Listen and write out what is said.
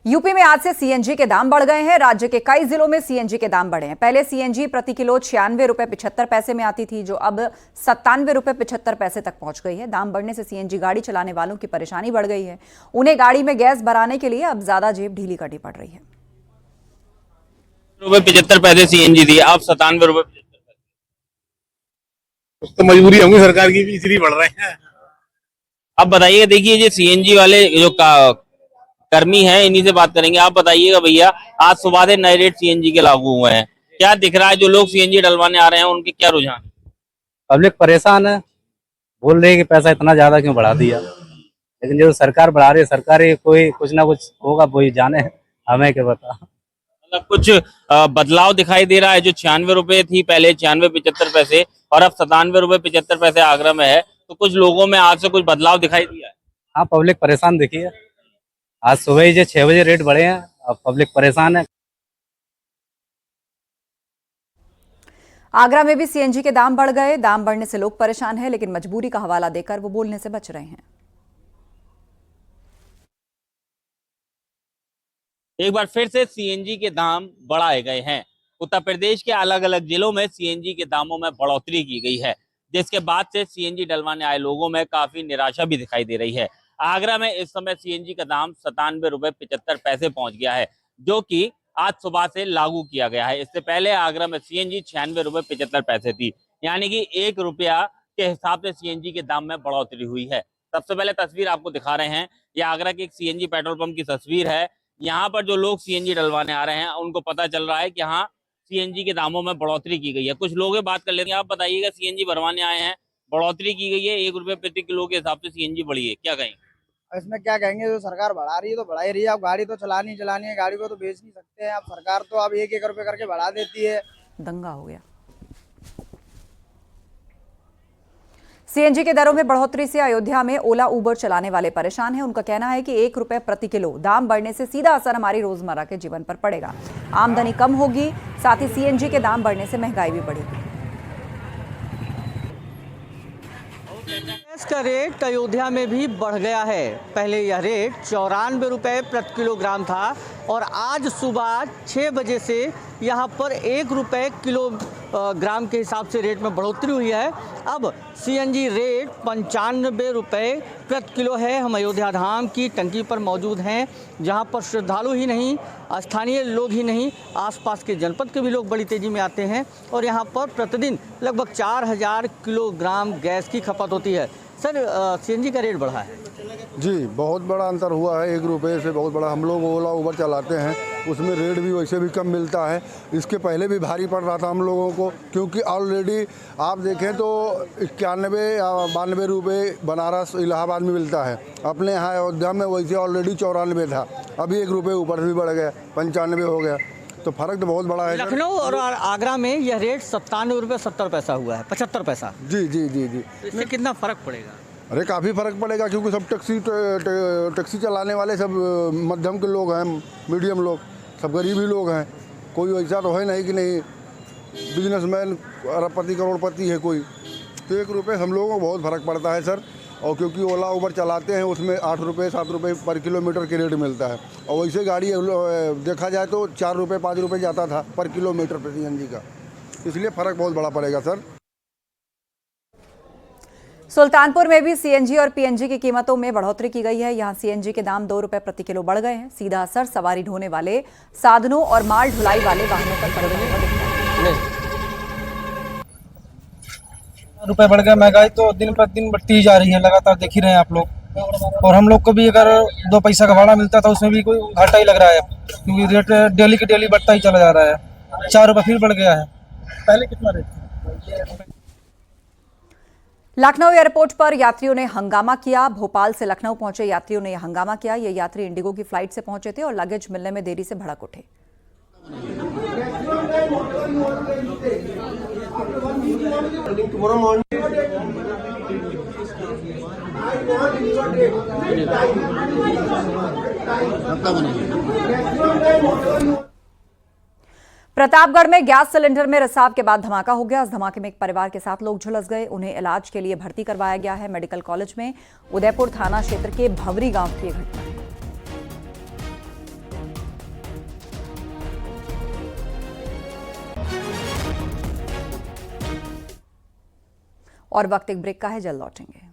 UP में आज से सीएनजी के दाम बढ़ गए हैं। राज्य के कई जिलों में सीएनजी के दाम बढ़े हैं। पहले सीएनजी प्रति किलो 96 रुपए 75 पैसे में आती थी, जो अब 97 रुपए 75 पैसे तक पहुंच गई है। दाम बढ़ने से सीएनजी गाड़ी चलाने वालों की परेशानी बढ़ गई है। उन्हें गाड़ी में गैस भराने के लिए अब ज्यादा जेब ढीली करनी पड़ रही है। रुपए 75 पैसे सीएनजी थी, अब 97 रुपए 75 पैसे। तो मजबूरी होंगी सरकार की भी, इसलिए बढ़ रहे हैं। अब बताइएगा, देखिए ये सीएनजी वाले जो कर्मी हैं, इन्हीं से बात करेंगे। आप बताइएगा भैया, आज सुबह से नए रेट सीएनजी के लागू हुए हैं, क्या दिख रहा है? जो लोग सीएनजी डलवाने आ रहे हैं उनके क्या रुझान? पब्लिक परेशान है, बोल रही है कि पैसा इतना ज्यादा क्यों बढ़ा दिया, लेकिन जो सरकार बढ़ा रही है, सरकार कोई कुछ ना कुछ होगा, वही जाने, हमें क्या पता। मतलब कुछ बदलाव दिखाई दे रहा है? जो 96 रुपए थी पहले, 96 75 पैसे, और अब 97 रुपए 75 पैसे आगरा में है, तो कुछ लोगों में आज से कुछ बदलाव दिखाई दिया है? हाँ, पब्लिक परेशान दिखी है। आज सुबह ही जो 6 बजे रेट बढ़े हैं, अब पब्लिक परेशान है। आगरा में भी सीएनजी के दाम बढ़ गए। दाम बढ़ने से लोग परेशान हैं, लेकिन मजबूरी का हवाला देकर वो बोलने से बच रहे हैं। एक बार फिर से सीएनजी के दाम बढ़ाए गए हैं। उत्तर प्रदेश के अलग अलग जिलों में सीएनजी के दामों में बढ़ोतरी की गई है, जिसके बाद से सीएनजी डलवाने आए लोगों में काफी निराशा भी दिखाई दे रही है। आगरा में इस समय सीएनजी का दाम 97 रुपए 75 पैसे पहुंच गया है, जो कि आज सुबह से लागू किया गया है। इससे पहले आगरा में सीएनजी 96 रुपए 75 पैसे थी, यानी कि 1 रुपया के हिसाब से सीएनजी के दाम में बढ़ोतरी हुई है। सबसे पहले तस्वीर आपको दिखा रहे हैं, ये आगरा की एक सीएनजी पेट्रोल पंप की तस्वीर है। यहाँ पर जो लोग सीएनजी डलवाने आ रहे हैं, उनको पता चल रहा है कि हाँ, सीएनजी के दामों में बढ़ोतरी की गई है। कुछ लोग बात कर लेते हैं। आप बताइएगा, सीएनजी भरवाने आए हैं, बढ़ोतरी की गई है, 1 रुपये प्रति किलो के हिसाब से सीएनजी बढ़ी है, क्या कहेंगे? इसमें क्या कहेंगे, जो सरकार बढ़ा रही है तो बढ़ा ही रही है। अब गाड़ी तो चलानी है, गाड़ी को तो बेच नहीं सकते हैं। अब सरकार तो अब 1-1 रुपए करके बढ़ा देती है। दंगा हो गया। सीएनजी के दरों में बढ़ोतरी से अयोध्या में ओला उबर चलाने वाले परेशान हैं। उनका कहना है कि 1 रुपए प्रति किलो दाम बढ़ने से सीधा असर हमारी रोजमर्रा के जीवन पर पड़ेगा। आमदनी कम होगी, साथ ही सीएनजी के दाम बढ़ने से महंगाई भी बढ़ेगी। गैस का रेट अयोध्या में भी बढ़ गया है। पहले यह रेट 94 रुपये प्रति किलोग्राम था, और आज सुबह 6 बजे से यहाँ पर 1 रुपये किलोग्राम के हिसाब से रेट में बढ़ोतरी हुई है। अब सीएनजी रेट 95 रुपये प्रति किलो है। हम अयोध्या धाम की टंकी पर मौजूद हैं, जहाँ पर श्रद्धालु ही नहीं, स्थानीय लोग ही नहीं, आसपास के जनपद के भी लोग बड़ी तेज़ी में आते हैं, और यहाँ पर प्रतिदिन लगभग 4000 किलोग्राम गैस की खपत होती है। सर, सीएनजी का रेट बढ़ा है जी, बहुत बड़ा अंतर हुआ है। 1 रुपये से बहुत बड़ा। हम लोग ओला उबर चलाते हैं, उसमें रेट भी वैसे भी कम मिलता है। इसके पहले भी भारी पड़ रहा था हम लोगों को, क्योंकि ऑलरेडी आप देखें तो 91 या 92 रुपये बनारस इलाहाबाद में मिलता है। अपने यहाँ अयोध्या में वैसे ऑलरेडी 94 था, अभी 1 रुपये ऊपर भी बढ़ गया, 95 हो गया। तो फर्क तो बहुत बड़ा है। लखनऊ और आगरा में यह रेट 97 रुपये 70 पैसा हुआ है, 75 पैसा। जी जी जी जी। इससे कितना फ़र्क पड़ेगा? अरे काफ़ी फ़र्क पड़ेगा, क्योंकि सब टैक्सी चलाने वाले सब मध्यम के लोग हैं, मीडियम लोग, सब गरीब ही लोग हैं। कोई वैसा तो है नहीं कि नहीं बिजनेसमैन अरबपति करोड़पति है कोई। तो 1 रुपये हम लोगों को बहुत फ़र्क पड़ता है सर। और क्योंकि ओला उबर चलाते हैं, उसमें 8 रुपये 7 रुपये पर किलोमीटर के रेट मिलता है, और वैसे गाड़ी देखा जाए तो 4 रुपये 5 रुपये जाता था पर किलोमीटर पर सीएनजी का। इसलिए फ़र्क बहुत बड़ा पड़ेगा सर। सुल्तानपुर में भी सीएनजी और पीएनजी की कीमतों में बढ़ोतरी की गई है। यहां सीएनजी के दाम 2 रुपए प्रति किलो बढ़ गए हैं। सीधा असर सवारी ढोने वाले साधनों और माल ढुलाई वाले वाहनों पर पड़ रही है। रुपए बढ़ गया। महंगाई तो दिन पर दिन बढ़ती ही जा रही है, लगातार देख ही रहे हैं आप लोग। और हम लोग को भी अगर 2 पैसा का भाड़ा मिलता था, उसमें भी कोई घाटा ही लग रहा है, क्योंकि रेट डेली के डेली बढ़ता ही चला जा रहा है। 4 रुपये फिर बढ़ गया है। पहले कितना रेट था? लखनऊ एयरपोर्ट पर यात्रियों ने हंगामा किया। भोपाल से लखनऊ पहुंचे यात्रियों ने हंगामा किया। ये यात्री इंडिगो की फ्लाइट से पहुंचे थे और लगेज मिलने में देरी से भड़क उठे। प्रतापगढ़ में गैस सिलेंडर में रिसाव के बाद धमाका हो गया। इस धमाके में एक परिवार के 7 लोग झुलस गए। उन्हें इलाज के लिए भर्ती करवाया गया है मेडिकल कॉलेज में। उदयपुर थाना क्षेत्र के भवरी गांव की घटना है। और वक्त एक ब्रेक का है, जल्द लौटेंगे।